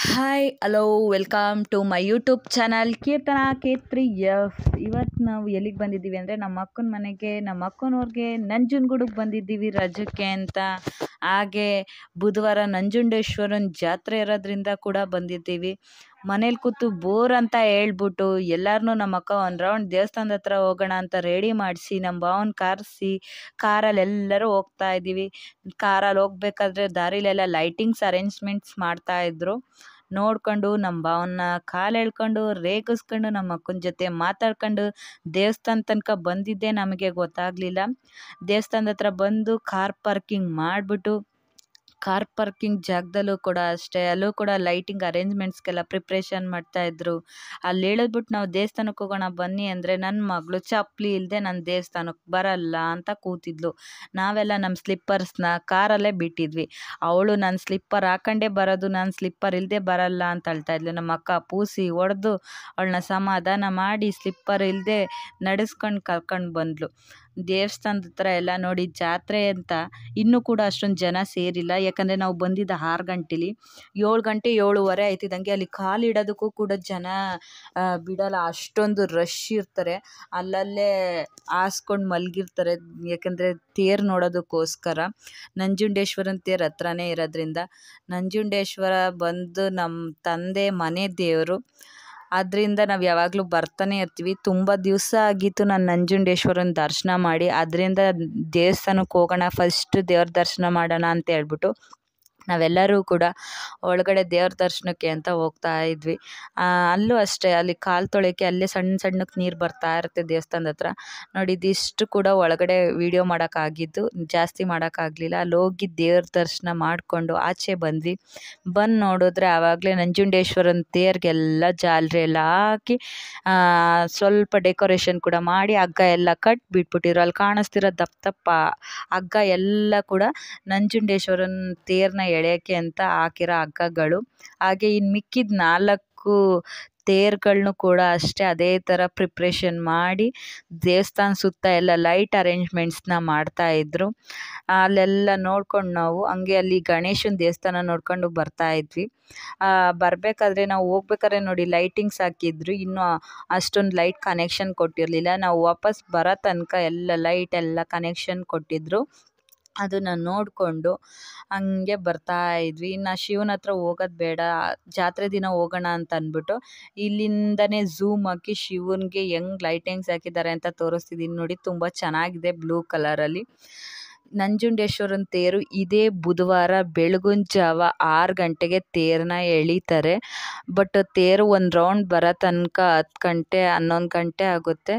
Hi hello welcome to my YouTube channel Keerthana ಕೇತ್ರಿ ಎಫ್. ಇವತ್ತು ನಾವು ಎಲ್ಲಿಗೆ ಬಂದಿದ್ದೀವಿ ಅಂದರೆ ನಮ್ಮ ಅಕ್ಕನ ಮನೆಗೆ, ನಮ್ಮ ಅಕ್ಕನವ್ರಿಗೆ ನಂಜನಗೂಡಿಗೆ ಬಂದಿದ್ದೀವಿ ರಜಕ್ಕೆ ಅಂತ. ಹಾಗೆ ಬುಧವಾರ ನಂಜುಂಡೇಶ್ವರನ ಜಾತ್ರೆ ಇರೋದ್ರಿಂದ ಕೂಡ ಬಂದಿದ್ದೀವಿ. ಮನೇಲಿ ಕೂತು ಬೋರ್ ಅಂತ ಹೇಳ್ಬಿಟ್ಟು ಎಲ್ಲರನ್ನೂ ನಮ್ಮ ಅಕ್ಕ ಒಂದು ರೌಂಡ್ ದೇವಸ್ಥಾನದ ಹತ್ರ ಹೋಗೋಣ ಅಂತ ರೆಡಿ ಮಾಡಿಸಿ ನಮ್ಮ ಭಾವನ ಕರೆಸಿ ಕಾರಲ್ಲಿ ಎಲ್ಲರೂ ಹೋಗ್ತಾ ಇದ್ದೀವಿ. ಕಾರಲ್ಲಿ ಹೋಗ್ಬೇಕಾದ್ರೆ ದಾರಿಲೆಲ್ಲ ಲೈಟಿಂಗ್ಸ್ ಅರೇಂಜ್ಮೆಂಟ್ಸ್ ಮಾಡ್ತಾಯಿದ್ರು. ನೋಡ್ಕೊಂಡು ನಮ್ಮ ಭಾವನ ಕಾಲು ಎಳ್ಕೊಂಡು ರೇಗಿಸ್ಕೊಂಡು ನಮ್ಮ ಅಕ್ಕನ ಜೊತೆ ಮಾತಾಡ್ಕೊಂಡು ದೇವಸ್ಥಾನ ತನಕ ಬಂದಿದ್ದೇ ನಮಗೆ ಗೊತ್ತಾಗಲಿಲ್ಲ. ದೇವಸ್ಥಾನದ ಹತ್ರ ಬಂದು ಕಾರ್ ಪಾರ್ಕಿಂಗ್ ಮಾಡಿಬಿಟ್ಟು ಕಾರ್ ಪಾರ್ಕಿಂಗ್ ಜಾಗದಲ್ಲೂ ಕೂಡ ಅಷ್ಟೇ, ಅಲ್ಲೂ ಕೂಡ ಲೈಟಿಂಗ್ ಅರೇಂಜ್ಮೆಂಟ್ಸ್ಗೆಲ್ಲ ಪ್ರಿಪ್ರೇಷನ್ ಮಾಡ್ತಾಯಿದ್ರು. ಅಲ್ಲಿ ಹೇಳಿದ್ಬಿಟ್ಟು ನಾವು ದೇವಸ್ಥಾನಕ್ಕೆ ಹೋಗೋಣ ಬನ್ನಿ ಅಂದರೆ ನನ್ನ ಮಗಳು ಚಪ್ಪಲಿ ಇಲ್ಲದೆ ನಾನು ದೇವಸ್ಥಾನಕ್ಕೆ ಬರಲ್ಲ ಅಂತ ಕೂತಿದ್ಲು. ನಾವೆಲ್ಲ ನಮ್ಮ ಸ್ಲಿಪ್ಪರ್ಸ್ನ ಕಾರಲ್ಲೇ ಬಿಟ್ಟಿದ್ವಿ. ಅವಳು ನಾನು ಸ್ಲಿಪ್ಪರ್ ಹಾಕೊಂಡೇ ಬರೋದು, ನಾನು ಸ್ಲಿಪ್ಪರ್ ಇಲ್ಲದೆ ಬರಲ್ಲ ಅಂತ ಹೇಳ್ತಾ ಇದ್ಲು. ನಮ್ಮ ಅಕ್ಕ ಪೂಸಿ ಹೊಡೆದು ಅವಳನ್ನ ಸಮಾಧಾನ ಮಾಡಿ ಸ್ಲಿಪ್ಪರ್ ಇಲ್ಲದೆ ನಡೆಸ್ಕೊಂಡು ಕರ್ಕೊಂಡು ಬಂದ್ಲು. ದೇವಸ್ಥಾನದ ಹತ್ರ ಎಲ್ಲ ನೋಡಿ ಜಾತ್ರೆ ಅಂತ ಇನ್ನೂ ಕೂಡ ಅಷ್ಟೊಂದು ಜನ ಸೇರಿಲ್ಲ. ಯಾಕಂದರೆ ನಾವು ಬಂದಿದ್ದು 6 ಗಂಟೆಲಿ, 7 ಗಂಟೆ 7:15 ಆಯ್ತಿದ್ದಂಗೆ ಅಲ್ಲಿ ಕಾಲಿಡೋದಕ್ಕೂ ಕೂಡ ಜನ ಬಿಡಲ್ಲ, ಅಷ್ಟೊಂದು ರಶ್ ಇರ್ತಾರೆ. ಅಲ್ಲಲ್ಲೇ ಹಾಸ್ಕೊಂಡು ಮಲಗಿರ್ತಾರೆ, ಯಾಕಂದರೆ ತೇರು ನೋಡೋದಕ್ಕೋಸ್ಕರ. ನಂಜುಂಡೇಶ್ವರನ ತೇರು ಹತ್ರನೇ ಇರೋದ್ರಿಂದ. ನಂಜುಂಡೇಶ್ವರ ಬಂದು ನಮ್ಮ ತಂದೆ ಮನೆ ದೇವರು, ಅದರಿಂದ ನಾವು ಯಾವಾಗಲೂ ಬರ್ತಾನೆ ಇರ್ತೀವಿ. ತುಂಬ ದಿವಸ ಆಗಿತ್ತು ನಾನು ನಂಜುಂಡೇಶ್ವರನ ದರ್ಶನ ಮಾಡಿ. ಅದರಿಂದ ದೇವಸ್ಥಾನಕ್ಕೆ ಹೋಗೋಣ, ಫಸ್ಟ್ ದೇವ್ರ ದರ್ಶನ ಮಾಡೋಣ ಅಂತ ಹೇಳ್ಬಿಟ್ಟು ನಾವೆಲ್ಲರೂ ಕೂಡ ಒಳಗಡೆ ದೇವ್ರ ದರ್ಶನಕ್ಕೆ ಅಂತ ಹೋಗ್ತಾ ಇದ್ವಿ. ಅಲ್ಲೂ ಅಷ್ಟೇ, ಅಲ್ಲಿ ಕಾಲು ತೊಳೆಯೋಕ್ಕೆ ಅಲ್ಲೇ ಸಣ್ಣ ಸಣ್ಣಕ್ಕೆ ನೀರು ಬರ್ತಾ ಇರುತ್ತೆ ದೇವಸ್ಥಾನದ ಹತ್ರ. ನೋಡಿ ಇದಿಷ್ಟು ಕೂಡ ಒಳಗಡೆ ವೀಡಿಯೋ ಮಾಡೋಕ್ಕಾಗಿದ್ದು, ಜಾಸ್ತಿ ಮಾಡೋಕ್ಕಾಗಲಿಲ್ಲ. ಅಲ್ಲಿ ಹೋಗಿ ದೇವ್ರ ದರ್ಶನ ಮಾಡಿಕೊಂಡು ಆಚೆ ಬಂದ್ವಿ. ಬಂದು ನೋಡಿದ್ರೆ ಆವಾಗಲೇ ನಂಜುಂಡೇಶ್ವರನ ತೇರಿಗೆಲ್ಲ ಜಾಲರಿ ಎಲ್ಲ ಹಾಕಿ ಸ್ವಲ್ಪ ಡೆಕೋರೇಷನ್ ಕೂಡ ಮಾಡಿ ಹಗ್ಗ ಎಲ್ಲ ಕಟ್ಟಿ ಬಿಟ್ಬಿಟ್ಟಿದ್ರು. ಅಲ್ಲಿ ಕಾಣಿಸ್ತಿರೋ ದಪ್ಪ ದಪ್ಪ ಹಗ್ಗ ಎಲ್ಲ ಕೂಡ ನಂಜುಂಡೇಶ್ವರನ ತೇರನ್ನ ಎಳೆಯೋಕ್ಕೆ ಅಂತ ಹಾಕಿರೋ ಹಗ್ಗಗಳು. ಹಾಗೆ ಇನ್ನು ಮಿಕ್ಕಿದ 4 ತೇರುಗಳ್ನು ಕೂಡ ಅಷ್ಟೇ ಅದೇ ಥರ ಪ್ರಿಪ್ರೇಷನ್ ಮಾಡಿ ದೇವಸ್ಥಾನ ಸುತ್ತ ಎಲ್ಲ ಲೈಟ್ ಅರೇಂಜ್ಮೆಂಟ್ಸ್ನ ಮಾಡ್ತಾಯಿದ್ರು. ಅಲ್ಲೆಲ್ಲ ನೋಡ್ಕೊಂಡು ನಾವು ಹಂಗೆ ಅಲ್ಲಿ ಗಣೇಶನ ದೇವಸ್ಥಾನ ನೋಡ್ಕೊಂಡು ಬರ್ತಾಯಿದ್ವಿ. ಬರಬೇಕಾದ್ರೆ ನಾವು ಹೋಗ್ಬೇಕಾದ್ರೆ ನೋಡಿ ಲೈಟಿಂಗ್ಸ್ ಹಾಕಿದ್ರು, ಇನ್ನೂ ಅಷ್ಟೊಂದು ಲೈಟ್ ಕನೆಕ್ಷನ್ ಕೊಟ್ಟಿರಲಿಲ್ಲ. ನಾವು ವಾಪಸ್ ಬರೋ ತನಕ ಎಲ್ಲ ಲೈಟ್ ಎಲ್ಲ ಕನೆಕ್ಷನ್ ಕೊಟ್ಟಿದ್ರು. ಅದನ್ನು ನೋಡಿಕೊಂಡು ಹಂಗೆ ಬರ್ತಾಯಿದ್ವಿ. ಇನ್ನು ಶಿವನ ಹತ್ರ ಹೋಗೋದು ಬೇಡ, ಜಾತ್ರೆ ದಿನ ಹೋಗೋಣ ಅಂತ ಅಂದ್ಬಿಟ್ಟು ಇಲ್ಲಿಂದನೇ ಝೂಮ್ ಹಾಕಿ ಶಿವನಿಗೆ ಹೆಂಗೆ ಲೈಟಿಂಗ್ಸ್ ಹಾಕಿದ್ದಾರೆ ಅಂತ ತೋರಿಸ್ತಿದ್ದೀನಿ ನೋಡಿ. ತುಂಬ ಚೆನ್ನಾಗಿದೆ ಬ್ಲೂ ಕಲರಲ್ಲಿ. ನಂಜುಂಡೇಶ್ವರನ ತೇರು ಇದೇ ಬುಧವಾರ ಬೆಳಗಿನ ಜಾವ 6 ಗಂಟೆಗೆ ತೇರನ್ನ ಎಳೀತಾರೆ. ಬಟ್ ತೇರು ಒಂದು ರೌಂಡ್ ಬರೋ ತನಕ 10 ಗಂಟೆ 11 ಗಂಟೆ ಆಗುತ್ತೆ.